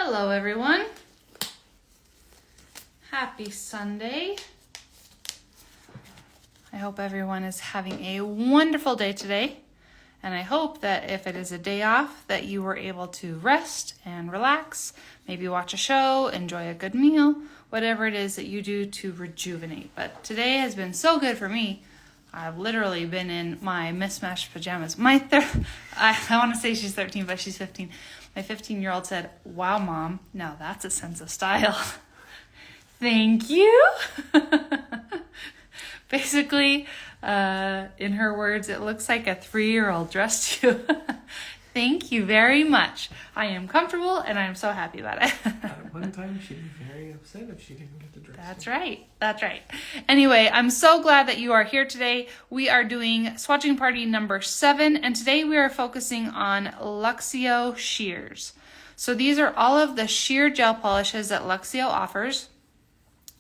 Hello everyone. Happy Sunday. I hope everyone is having a wonderful day today. And I hope that if it is a day off, that you were able to rest and relax, maybe watch a show, enjoy a good meal, whatever it is that you do to rejuvenate. But today has been so good for me. I've literally been in my mismatched pajamas. I want to say she's 13, but she's 15. My 15-year-old said, "Wow, Mom, now that's a sense of style." Thank you. Basically, in her words, it looks like a 3-year-old dressed you. Thank you very much. I am comfortable and I'm so happy about it. At one time, she'd be very upset if she didn't get the dress. That's right. That's right. Anyway, I'm so glad that you are here today. We are doing swatching party number 7, and today we are focusing on Luxio shears. So these are all of the sheer gel polishes that Luxio offers.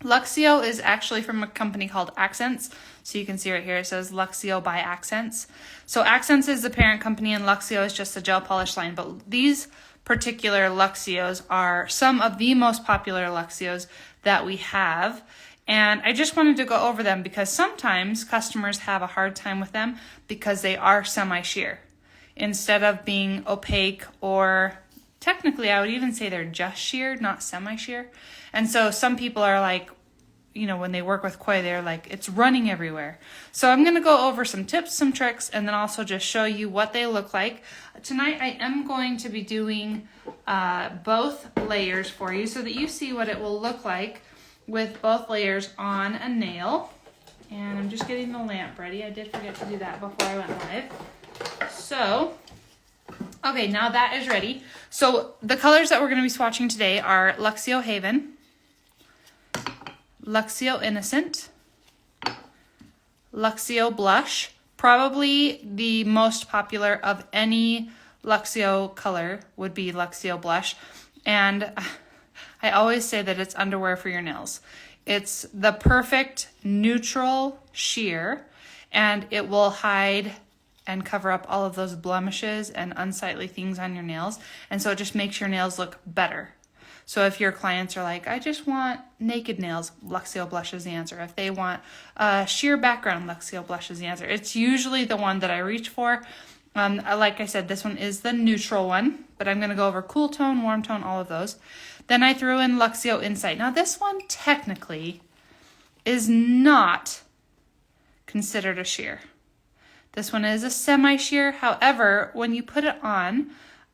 Luxio is actually from a company called Accents. So you can see right here, it says Luxio by Accents. So Accents is the parent company and Luxio is just a gel polish line. But these particular Luxios are some of the most popular Luxios that we have. And I just wanted to go over them because sometimes customers have a hard time with them because they are semi-sheer. Instead of being opaque, or technically I would even say they're just sheer, not semi-sheer. And so some people are like, you know, when they work with koi, they're like, it's running everywhere. So I'm going to go over some tips, some tricks, and then also just show you what they look like. Tonight I am going to be doing both layers for you so that you see what it will look like with both layers on a nail. And I'm just getting the lamp ready. I did forget to do that before I went live. So, okay, now that is ready. So the colors that we're going to be swatching today are Luxio Haven, Luxio Innocent, Luxio Blush. Probably the most popular of any Luxio color would be Luxio Blush. And I always say that it's underwear for your nails. It's the perfect neutral sheer, and it will hide and cover up all of those blemishes and unsightly things on your nails. And so it just makes your nails look better. So if your clients are like, I just want naked nails, Luxio Blush is the answer. If they want a sheer background, Luxio Blush is the answer. It's usually the one that I reach for. Like I said, this one is the neutral one, but I'm going to go over cool tone, warm tone, all of those. Then I threw in Luxio Insight. Now this one technically is not considered a sheer. This one is a semi-sheer. However, when you put it on,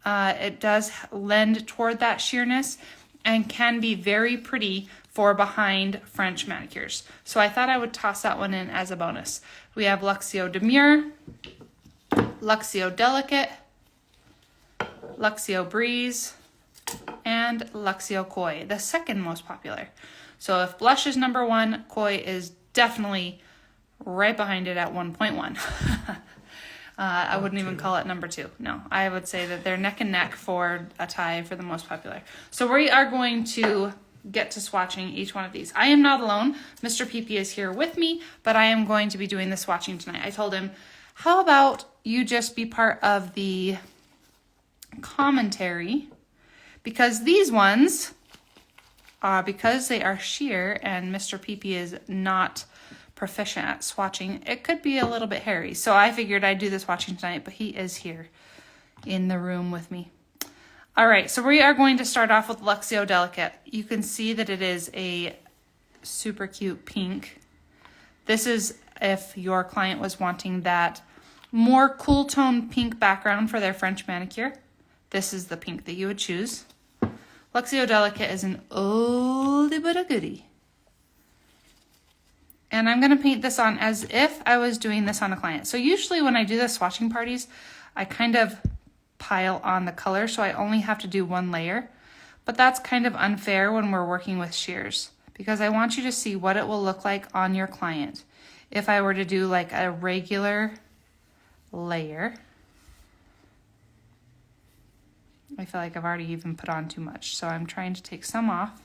it does lend toward that sheerness and can be very pretty for behind French manicures. So I thought I would toss that one in as a bonus. We have Luxio Demure, Luxio Delicate, Luxio Breeze, and Luxio Koi, the second most popular. So if blush is number 1, Koi is definitely right behind it at 1.1. I wouldn't even call it number 2. No, I would say that they're neck and neck for a tie for the most popular. So we are going to get to swatching each one of these. I am not alone. Mr. PP is here with me, but I am going to be doing the swatching tonight. I told him, how about you just be part of the commentary? Because these ones, because they are sheer and Mr. PP is not proficient at swatching, it could be a little bit hairy. So I figured I'd do the swatching tonight, but he is here in the room with me. All right, so we are going to start off with Luxio Delicate. You can see that it is a super cute pink. This is if your client was wanting that more cool tone pink background for their French manicure. This is the pink that you would choose. Luxio Delicate is an oldie but a goodie. And I'm going to paint this on as if I was doing this on a client. So usually when I do the swatching parties, I kind of pile on the color, so I only have to do one layer. But that's kind of unfair when we're working with shears, because I want you to see what it will look like on your client. If I were to do like a regular layer, I feel like I've already even put on too much. So I'm trying to take some off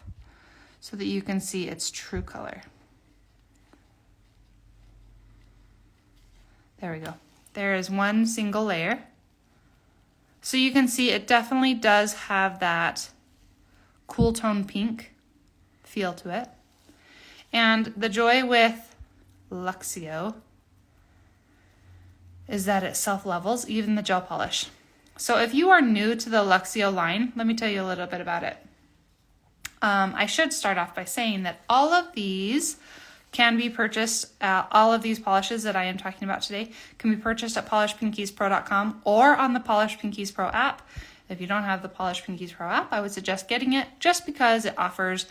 so that you can see its true color. There we go. There is one single layer. So you can see it definitely does have that cool tone pink feel to it. And the joy with Luxio is that it self-levels, even the gel polish. So if you are new to the Luxio line, let me tell you a little bit about it. I should start off by saying that all of these can be purchased, all of these polishes that I am talking about today can be purchased at polishedpinkiespro.com or on the Polished Pinkies Pro app. If you don't have the Polished Pinkies Pro app, I would suggest getting it just because it offers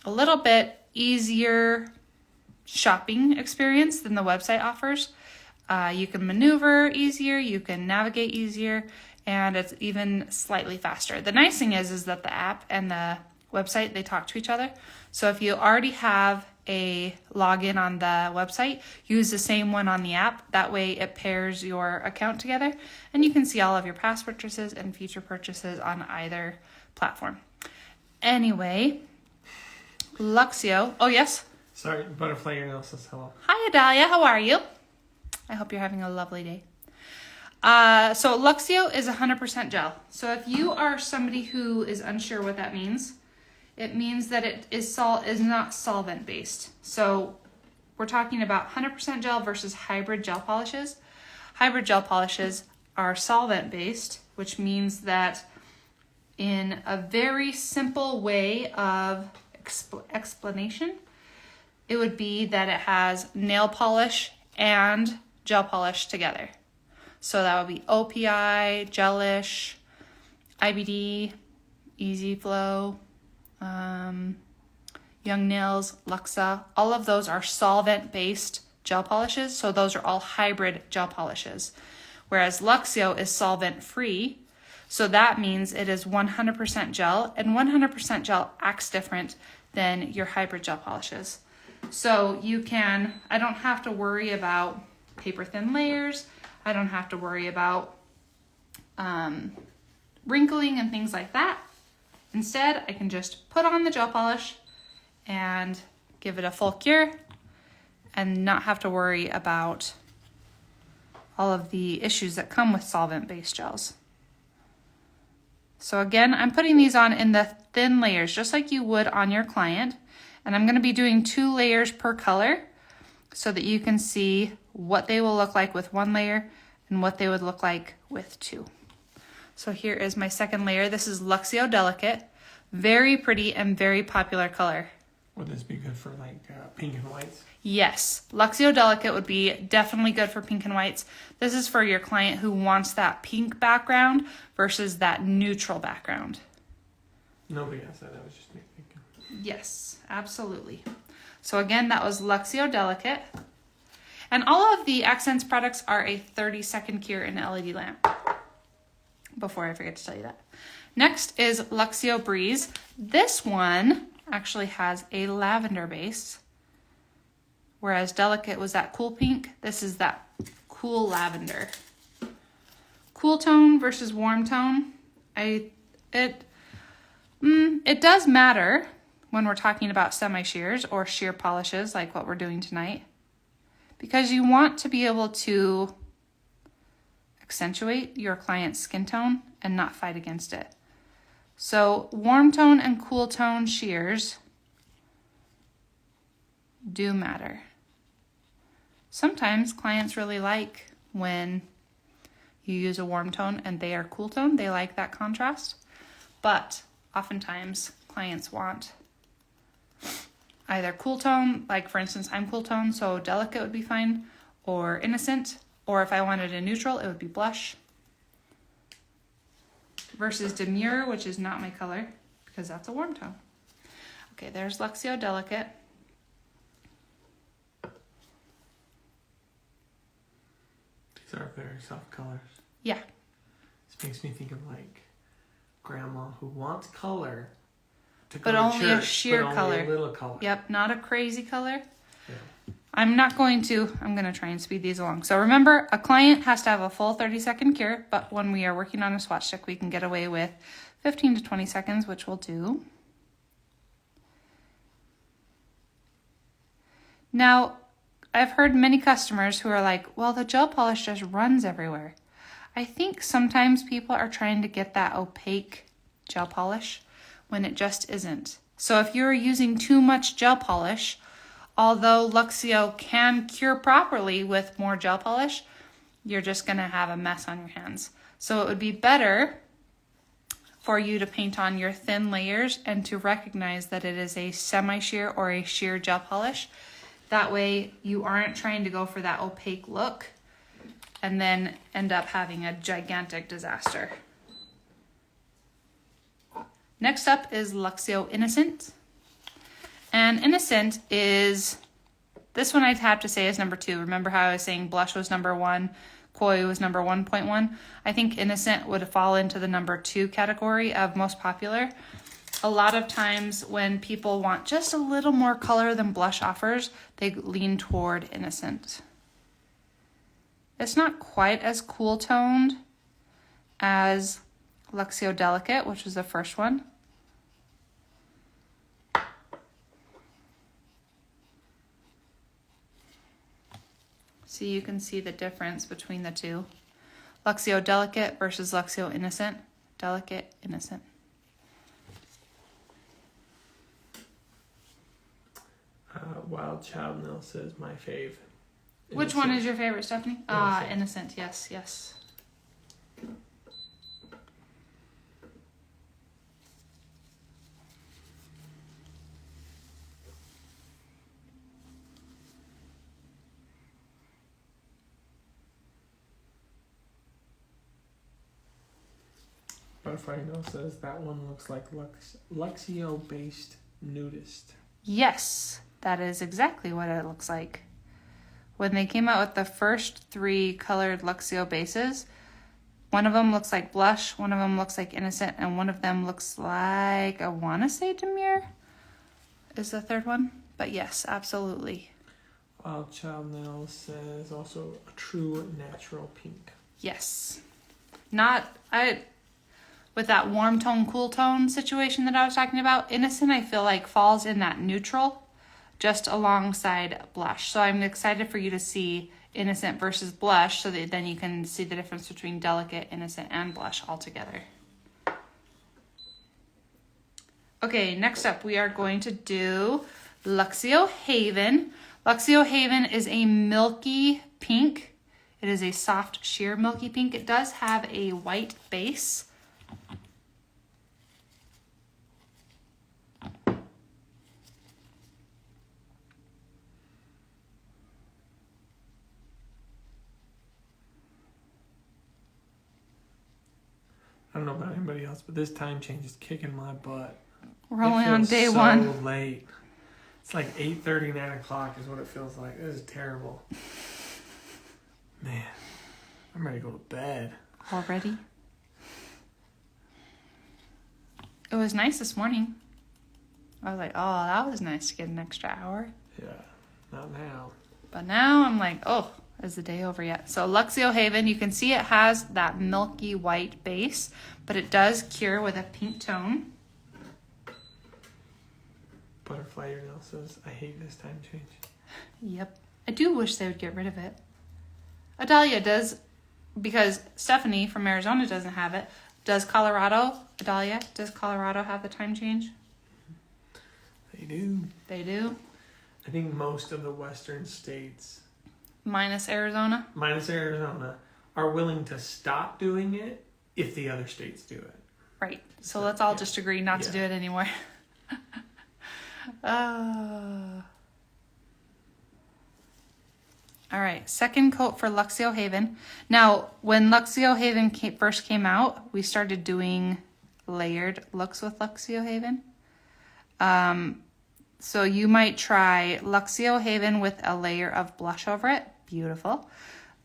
a little bit easier shopping experience than the website offers. You can maneuver easier, you can navigate easier, and it's even slightly faster. The nice thing is that the app and the website, they talk to each other. So if you already have a login on the website, use the same one on the app. That way it pairs your account together and you can see all of your past purchases and future purchases on either platform. Anyway, Luxio. Oh, yes? Sorry, Butterfly Your Nail says hello. Hi, Adalia. How are you? I hope you're having a lovely day. So Luxio is 100% gel. So if you are somebody who is unsure what that means, it means that it is not solvent based. So we're talking about 100% gel versus hybrid gel polishes. Hybrid gel polishes are solvent based, which means that in a very simple way of explanation, it would be that it has nail polish and gel polish together. So that would be OPI, Gelish, IBD, Easy Flow, Young Nails, Luxa. All of those are solvent-based gel polishes, so those are all hybrid gel polishes. Whereas Luxio is solvent-free, so that means it is 100% gel, and 100% gel acts different than your hybrid gel polishes. So I don't have to worry about paper thin layers. I don't have to worry about wrinkling and things like that. Instead, I can just put on the gel polish and give it a full cure and not have to worry about all of the issues that come with solvent-based gels. So again, I'm putting these on in the thin layers, just like you would on your client. And I'm going to be doing 2 layers per color so that you can see what they will look like with 1 layer and what they would look like with 2. So here is my second layer. This is Luxio Delicate. Very pretty and very popular color. Would this be good for like pink and whites? Yes, Luxio Delicate would be definitely good for pink and whites. This is for your client who wants that pink background versus that neutral background. Nobody asked that. That was just me thinking. Yes, absolutely. So again, that was Luxio Delicate. And all of the Accents products are a 30-second cure in LED lamp. Before I forget to tell you that. Next is Luxio Breeze. This one actually has a lavender base, whereas Delicate was that cool pink. This is that cool lavender. Cool tone versus warm tone. It does matter when we're talking about semi-shears or shear polishes like what we're doing tonight, because you want to be able to accentuate your client's skin tone and not fight against it. So warm tone and cool tone shears do matter. Sometimes clients really like when you use a warm tone and they are cool tone. They like that contrast. But oftentimes clients want either cool tone, like for instance, I'm cool tone, so Delicate would be fine, or Innocent, or if I wanted a neutral, it would be Blush. Versus Demure, which is not my color, because that's a warm tone. Okay, there's Luxio Delicate. These are very soft colors. Yeah. This makes me think of like grandma who wants color to go But to only church, a sheer but color. only a little color. Yep, not a crazy color. Yeah. I'm going to try and speed these along. So remember, a client has to have a full 30-second cure, but when we are working on a swatch stick, we can get away with 15 to 20 seconds, which we'll do. Now, I've heard many customers who are like, well, the gel polish just runs everywhere. I think sometimes people are trying to get that opaque gel polish when it just isn't. So if you're using too much gel polish, although Luxio can cure properly with more gel polish, you're just going to have a mess on your hands. So it would be better for you to paint on your thin layers and to recognize that it is a semi-sheer or a sheer gel polish. That way you aren't trying to go for that opaque look and then end up having a gigantic disaster. Next up is Luxio Innocent. And Innocent is, this one I'd have to say is number 2. Remember how I was saying blush was number 1, Koi was number 1.1? I think Innocent would fall into the number 2 category of most popular. A lot of times when people want just a little more color than blush offers, they lean toward Innocent. It's not quite as cool toned as Luxio Delicate, which was the first one. So you can see the difference between the two. Luxio Delicate versus Luxio Innocent. Delicate, Innocent. Wild Child Nail says my fave. Which one is your favorite, Stephanie? Innocent. Yes, yes. Butterfly Nail says that one looks like Luxio-based nudist. Yes, that is exactly what it looks like. When they came out with the first 3 colored Luxio bases, one of them looks like blush, one of them looks like Innocent, and one of them looks like, I want to say Demure is the third one. But yes, absolutely. Wild Child Nail says also a true natural pink. Yes. With that warm tone, cool tone situation that I was talking about, Innocent I feel like falls in that neutral just alongside blush. So I'm excited for you to see Innocent versus blush so that then you can see the difference between Delicate, Innocent, and blush all together. Okay, next up we are going to do Luxio Haven. Luxio Haven is a milky pink. It is a soft sheer milky pink. It does have a white base. I don't know about anybody else, but this time change is kicking my butt. We're only on day so 1. So late. It's like 8:30, 9 o'clock is what it feels like. This is terrible. Man, I'm ready to go to bed. Already? It was nice this morning. I was like, oh, that was nice to get an extra hour. Yeah, not now. But now I'm like, oh, is the day over yet? So Luxio Haven, you can see it has that milky white base, but it does cure with a pink tone. Butterfly Nail says, I hate this time change. Yep. I do wish they would get rid of it. Adalia does, because Stephanie from Arizona doesn't have it. Does Colorado have the time change? They do. They do? I think most of the western states, minus Arizona, are willing to stop doing it if the other states do it. Right. So let's all just agree not to do it anymore. All right, second coat for Luxio Haven. Now, when Luxio Haven first came out, we started doing layered looks with Luxio Haven. So you might try Luxio Haven with a layer of blush over it. Beautiful.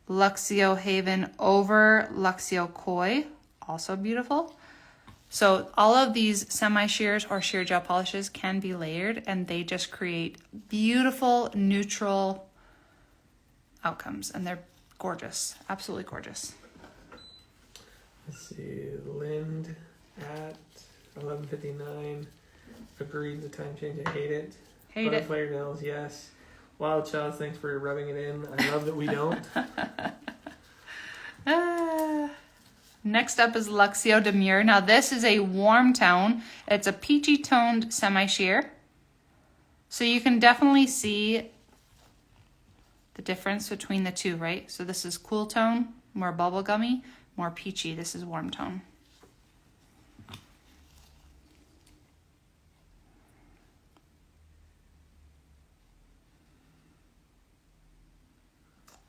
Luxio Haven over Luxio Koi. Also beautiful. So all of these semi-sheers or sheer gel polishes can be layered, and they just create beautiful, neutral outcomes, and they're gorgeous. Absolutely gorgeous. Let's see. Lind at 11:59 agreed the time change. I hate it. Butterfly Nails, yes. Wild Child, thanks for rubbing it in. I love that we don't. Next up is Luxio Demure. Now this is a warm tone. It's a peachy toned semi-sheer. So you can definitely see the difference between the two, right? So this is cool tone, more bubblegummy, more peachy. This is warm tone.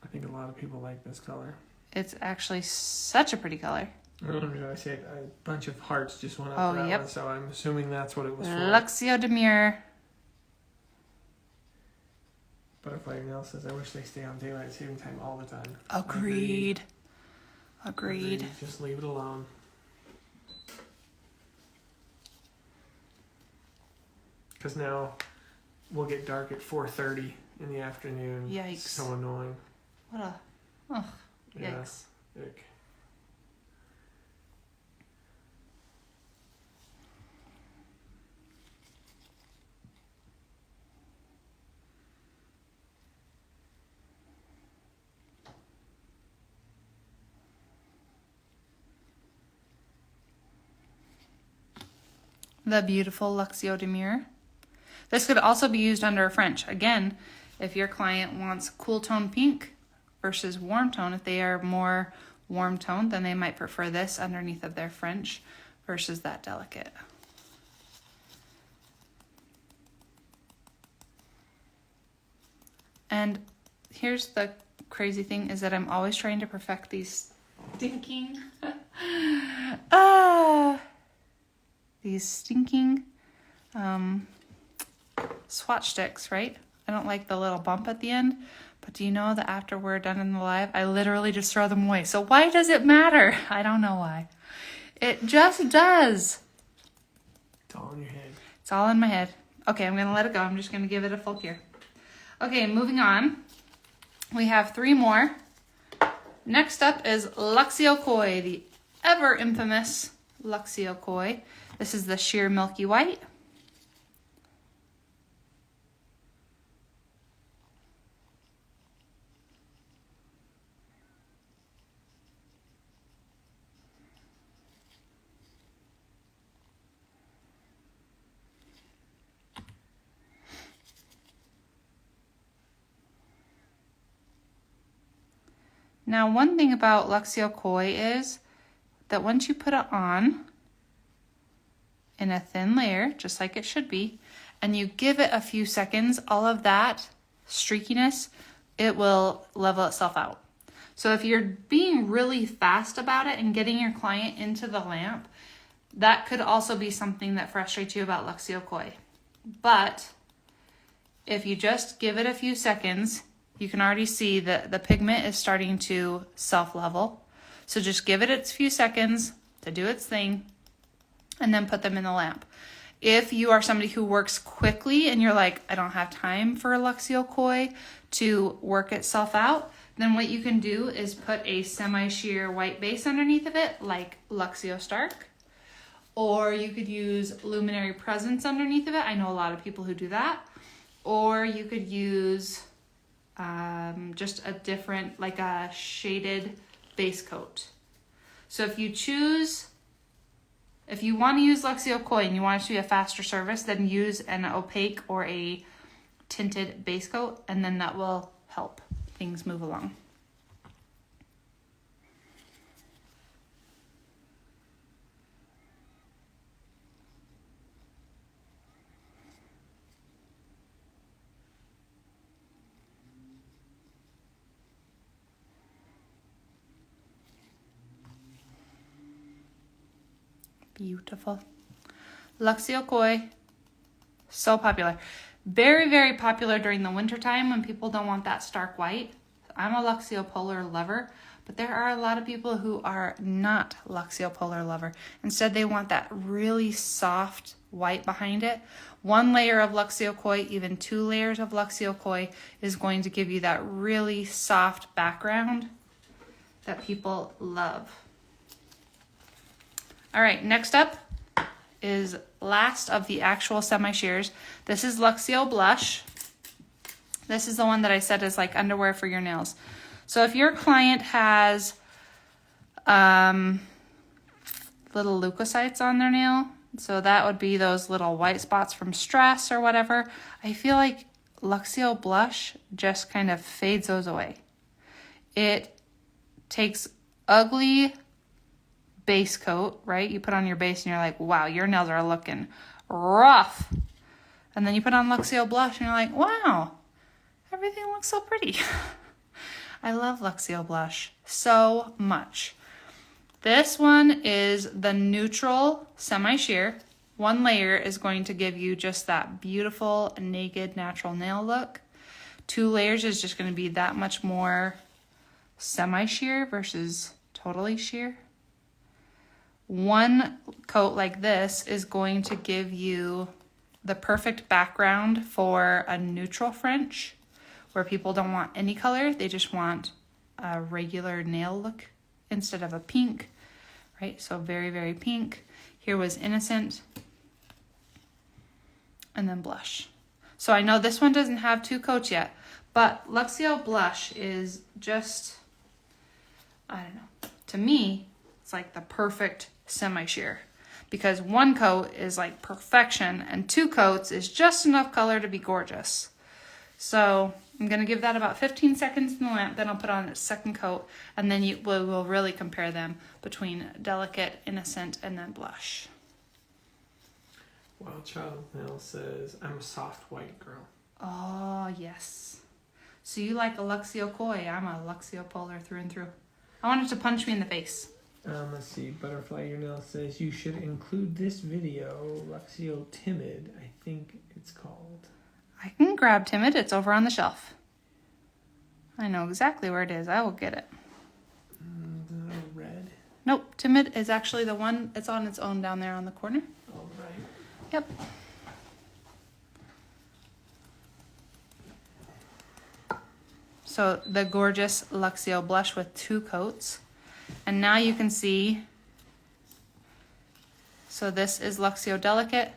I think a lot of people like this color. It's actually such a pretty color. I don't know, did I say it? A bunch of hearts just went up Oh, for that yep. one, so I'm assuming that's what it was for. Luxio Demure. Butterfly nail says, I wish they stay on daylight saving time all the time. Agreed. Just leave it alone. Because now we'll get dark at 4:30 in the afternoon. Yikes. It's so annoying. What a... Oh, Yeah. yikes. Ick. The beautiful Luxio Demure. This could also be used under a French. Again, if your client wants cool tone pink versus warm tone, if they are more warm tone, then they might prefer this underneath of their French versus that delicate. And here's the crazy thing is that I'm always trying to perfect these stinking these stinking swatch sticks, right? I don't like the little bump at the end, but do you know that after we're done in the live, I literally just throw them away. So why does it matter? I don't know why. It just does. It's all in your head. It's all in my head. Okay, I'm gonna let it go. I'm just gonna give it a full cure. Okay, moving on. We have 3 more. Next up is Luxio Koi, the ever infamous Luxio Koi. This is the sheer milky white. Now, one thing about Luxio Koi is that once you put it on in a thin layer, just like it should be, and you give it a few seconds, all of that streakiness, it will level itself out. So if you're being really fast about it and getting your client into the lamp, that could also be something that frustrates you about Luxio Koi. But if you just give it a few seconds, you can already see that the pigment is starting to self-level. So just give it its few seconds to do its thing and then put them in the lamp. If you are somebody who works quickly and you're like, I don't have time for Luxio Koi to work itself out, then what you can do is put a semi-sheer white base underneath of it, like Luxio Stark. Or you could use Luminary Presence underneath of it. I know a lot of people who do that. Or you could use just a different, like a shaded base coat. So if you want to use Luxio Koi and you want it to be a faster service, then use an opaque or a tinted base coat, and then that will help things move along. Beautiful. Luxio Koi, so popular. Very, very popular during the winter time when people don't want that stark white. I'm a Luxio Polar lover, but there are a lot of people who are not Luxio Polar lover. Instead, they want that really soft white behind it. 1 layer of Luxio Koi, even 2 layers of Luxio Koi is going to give you that really soft background that people love. All right, next up is last of the actual semi-sheers. This is Luxio Blush. This is the one that I said is like underwear for your nails. So if your client has little leukocytes on their nail. So that would be those little white spots from stress or whatever. I feel like Luxio blush just kind of fades those away. It takes ugly base coat, right? You put on your base and you're like, wow, your nails are looking rough. And then you put on Luxio blush and you're like, wow, everything looks so pretty. I love Luxio blush so much. This one is the neutral semi-sheer. One layer is going to give you just that beautiful, naked, natural nail look. 2 layers is just going to be that much more semi-sheer versus totally sheer. 1 coat like this is going to give you the perfect background for a neutral French, where people don't want any color. They just want a regular nail look instead of a pink, right? So very, very pink. Here was Innocent. And then blush. So I know this one doesn't have 2 coats yet, but Luxio blush is just, I don't know. To me, it's like the perfect semi-sheer, because 1 coat is like perfection and 2 coats is just enough color to be gorgeous. So I'm going to give that about 15 seconds in the lamp, then I'll put on a second coat, and then we'll really compare them between Delicate, Innocent, and then blush. Wild Child Nail says, I'm a soft white girl. Oh, yes. So you like a Luxio Koi. I'm a Luxio Polar through and through. I want it to punch me in the face. Let's see. Butterfly Your Nail says, you should include this video, Luxio Timid, I think it's called. I can grab Timid. It's over on the shelf. I know exactly where it is. I will get it. Red. Nope. Timid is actually the one. It's on its own down there on the corner. All right. Yep. So the gorgeous Luxio blush with 2 coats. And now you can see, so this is Luxio Delicate,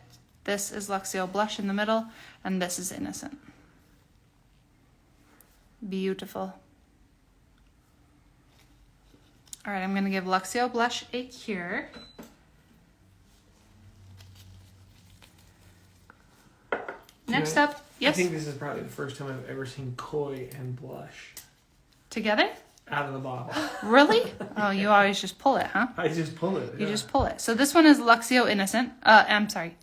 this is Luxio blush in the middle, and this is Innocent. Beautiful. All right, I'm going to give Luxio blush a cure. Next up, yes? I think this is probably the first time I've ever seen Koi and blush Together? out of the bottle. Really? Oh, you always just pull it, huh? I just pull it. You just pull it. So this one is Luxio Innocent. I'm sorry.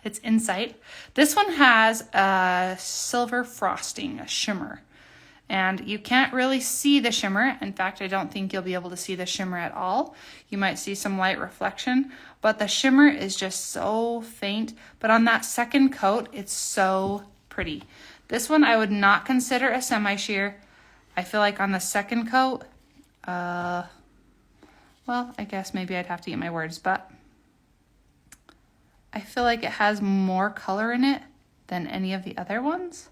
It's Insight. This one has a silver frosting, a shimmer. And you can't really see the shimmer. In fact, I don't think you'll be able to see the shimmer at all. You might see some light reflection, but the shimmer is just so faint. But on that second coat, it's so pretty. This one I would not consider a semi-sheer. I feel like on the second coat, well, I guess maybe I'd have to eat my words, but I feel like it has more color in it than any of the other ones.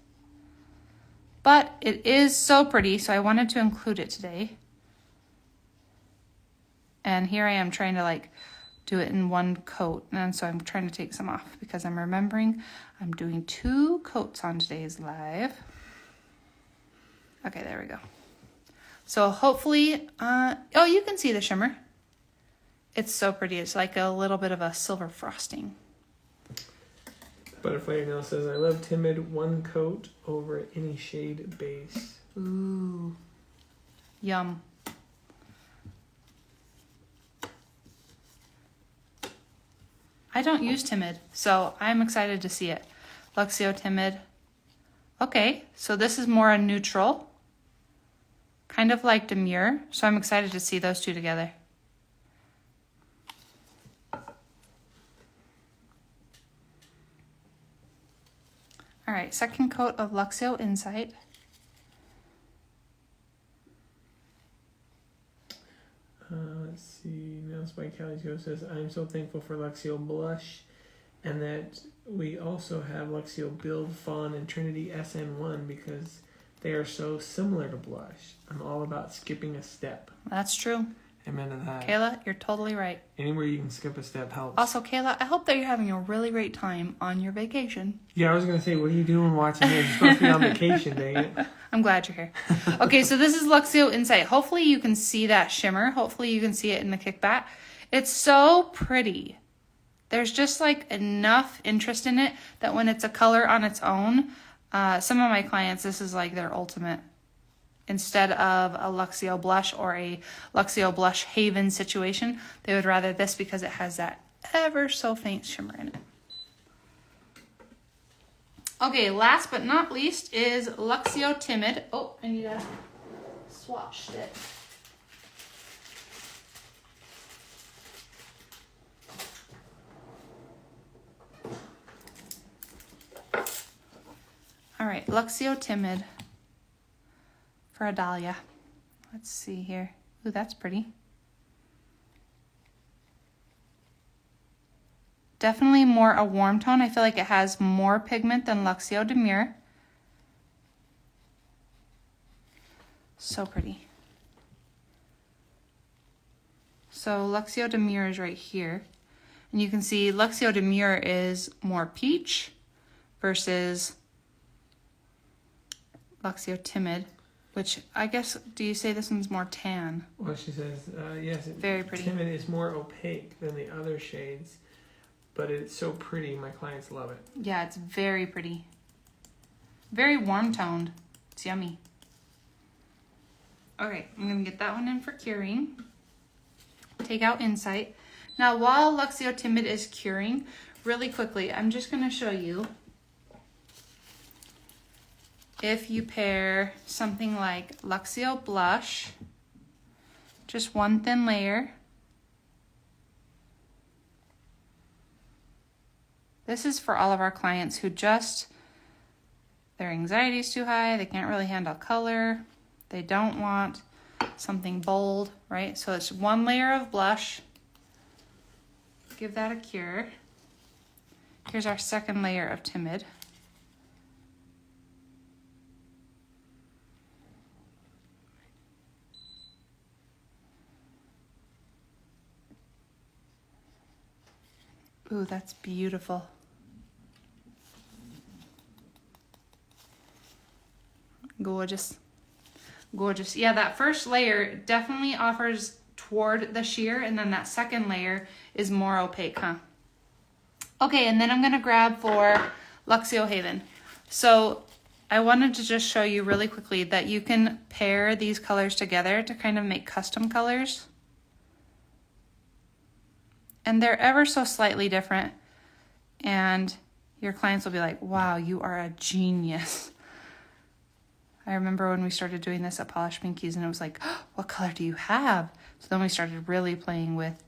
But it is so pretty, so I wanted to include it today. And here I am trying to like do it in 1 coat, and so I'm trying to take some off because I'm remembering I'm doing 2 coats on today's live. Okay, there we go. So hopefully, oh, you can see the shimmer. It's so pretty. It's like a little bit of a silver frosting. Butterfly Your Nail says, I love Timid, 1 coat over any shade base. Ooh. Yum. I don't use Timid, so I'm excited to see it. Luxio Timid. Okay, so this is more a neutral. Kind of like Demure, so I'm excited to see those 2 together. All right, second coat of Luxio Insight. Let's see. Nails by Callie Joe says, I'm so thankful for Luxio Blush, and that we also have Luxio Build Fawn and Trinity SN1 because they are so similar to blush. I'm all about skipping a step. That's true. Amen to that. Kayla, you're totally right. Anywhere you can skip a step helps. Also, Kayla, I hope that you're having a really great time on your vacation. Yeah, I was going to say, what are you doing watching this? You're supposed to be on vacation, dang it. I'm glad you're here. Okay, so this is Luxio Insight. Hopefully you can see that shimmer. Hopefully you can see it in the kickback. It's so pretty. There's just like enough interest in it that when it's a color on its own, some of my clients, this is like their ultimate. Instead of a Luxio blush or a Luxio blush Haven situation, they would rather this because it has that ever so faint shimmer in it. Okay, last but not least is Luxio Timid. Oh, I need a swatch stick. All right, Luxio Timid for a dahlia. Let's see here. Ooh, that's pretty. Definitely more a warm tone. I feel like it has more pigment than Luxio Demure. So pretty. So Luxio Demure is right here. And you can see Luxio Demure is more peach versus Luxio Timid, which I guess, do you say this one's more tan? Well, she says, yes. Very pretty. Timid is more opaque than the other shades, but it's so pretty. My clients love it. Yeah, it's very pretty. Very warm toned. It's yummy. Okay, I'm going to get that one in for curing. Take out Insight. Now, while Luxio Timid is curing, really quickly, I'm just going to show you if you pair something like Luxio Blush, just one thin layer. This is for all of our clients who just, their anxiety is too high, they can't really handle color, they don't want something bold, right? So it's one layer of blush. Give that a cure. Here's our second layer of Timid. Ooh, that's beautiful. Gorgeous. Gorgeous. Yeah, that first layer definitely offers toward the sheer, and then that second layer is more opaque, huh? Okay, and then I'm going to grab for Luxio Haven. So I wanted to just show you really quickly that you can pair these colors together to kind of make custom colors. And they're ever so slightly different. And your clients will be like, wow, you are a genius. I remember when we started doing this at Polish Pinkies and it was like, oh, what color do you have? So then we started really playing with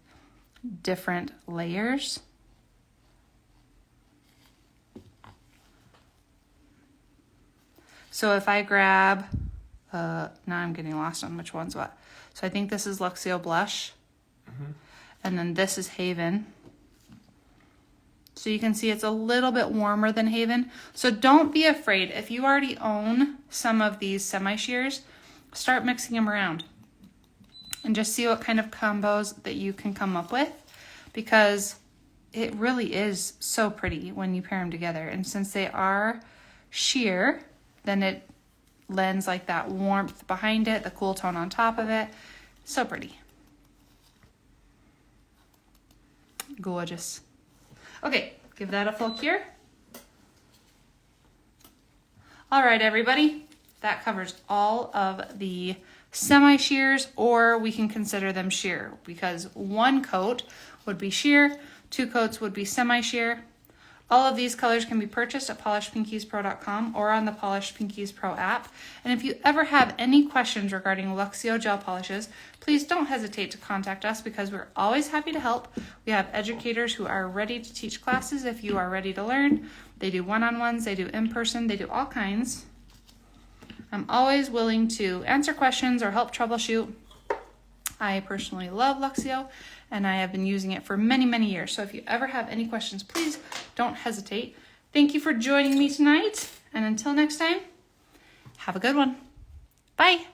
different layers. So if I grab, now I'm getting lost on which one's what. So I think this is Luxio Blush. Mm-hmm. And then this is Haven. So you can see it's a little bit warmer than Haven. So don't be afraid. If you already own some of these semi-sheers, start mixing them around. And just see what kind of combos that you can come up with. Because it really is so pretty when you pair them together. And since they are sheer, then it lends like that warmth behind it, the cool tone on top of it. So pretty. Gorgeous. Okay, give that a full cure. All right, everybody. That covers all of the semi-sheers, or we can consider them sheer because one coat would be sheer, two coats would be semi-sheer. All of these colors can be purchased at polishedpinkiespro.com or on the Polished Pinkies Pro app. And if you ever have any questions regarding Luxio gel polishes, please don't hesitate to contact us because we're always happy to help. We have educators who are ready to teach classes if you are ready to learn. They do one-on-ones, they do in-person, they do all kinds. I'm always willing to answer questions or help troubleshoot. I personally love Luxio and I have been using it for many, many years. So if you ever have any questions, please don't hesitate. Thank you for joining me tonight. And until next time, have a good one. Bye.